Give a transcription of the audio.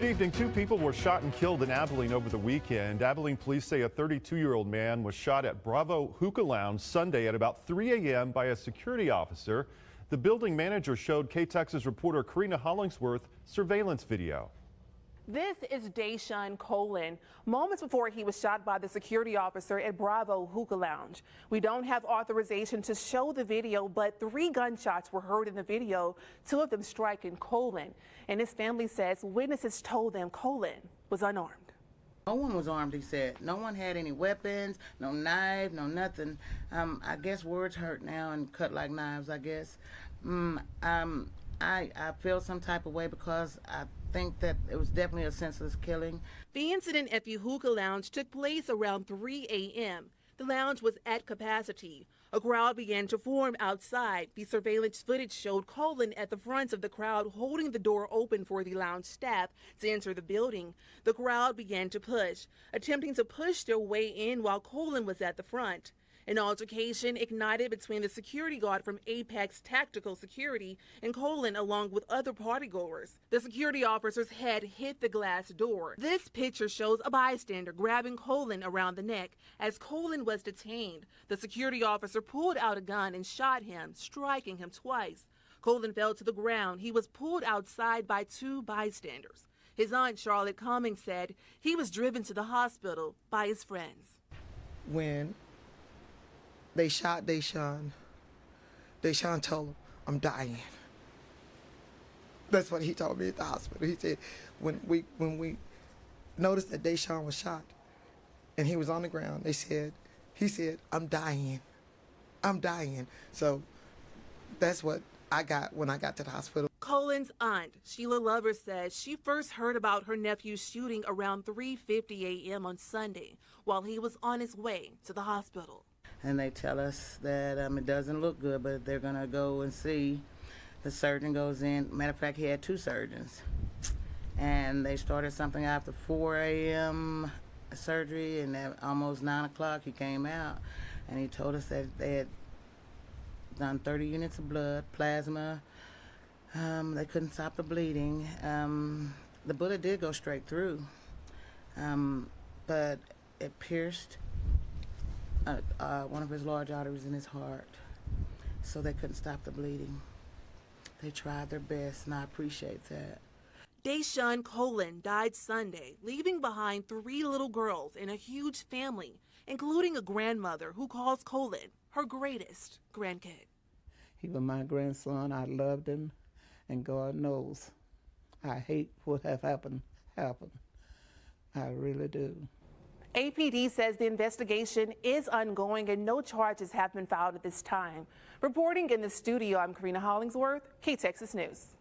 Good evening. Two people were shot and killed in Abilene over the weekend. Abilene police say a 32-year-old man was shot at Bravo Hookah Lounge Sunday at about 3 a.m. by a security officer. The building manager showed KTEX's reporter Karina Hollingsworth surveillance video. This is Deshaun Colin, moments before he was shot by the security officer at Bravo Hookah Lounge. We don't have authorization to show the video, but 3 gunshots were heard in the video, 2 of them striking Colin. And his family says witnesses told them Colin was unarmed. No one was armed, he said. No one had any weapons, no knife, no nothing. I guess words hurt now and cut like knives, I guess. I feel some type of way because I think that it was definitely a senseless killing. The incident at the Hookah Lounge took place around 3 a.m. The lounge was at capacity. A crowd began to form outside. The surveillance footage showed Colin at the front of the crowd holding the door open for the lounge staff to enter the building. The crowd began to push, attempting to push their way in while Colin was at the front. An altercation ignited between the security guard from Apex Tactical Security and Colin along with other partygoers. The security officer's head hit the glass door. This picture shows a bystander grabbing Colin around the neck. As Colin was detained, the security officer pulled out a gun and shot him, striking him twice. Colin fell to the ground. He was pulled outside by 2 bystanders. His aunt, Charlotte Cummings, said he was driven to the hospital by his friends. When they shot Deshaun told him, "I'm dying." That's what he told me at the hospital. He said, when we noticed that Deshaun was shot and he was on the ground, he said, "I'm dying. I'm dying." So that's what I got when I got to the hospital. Colin's aunt, Sheila Lover, says she first heard about her nephew's shooting around 3:50 a.m. on Sunday while he was on his way to the hospital. And they tell us that it doesn't look good, but they're going to go and see. The surgeon goes in. Matter of fact, he had 2 surgeons. And they started something after 4 a.m. surgery, and at almost 9 o'clock he came out. And he told us that they had done 30 units of blood, plasma. They couldn't stop the bleeding. The bullet did go straight through, but it pierced one of his large arteries in his heart, so they couldn't stop the bleeding. They tried their best, and I appreciate that. Deshaun Colin died Sunday, leaving behind 3 little girls and a huge family, including a grandmother who calls Colin her greatest grandkid. He was my grandson. I loved him, and God knows I hate what have happened. I really do. APD says the investigation is ongoing and no charges have been filed at this time. Reporting in the studio, I'm Karina Hollingsworth, KTEX News.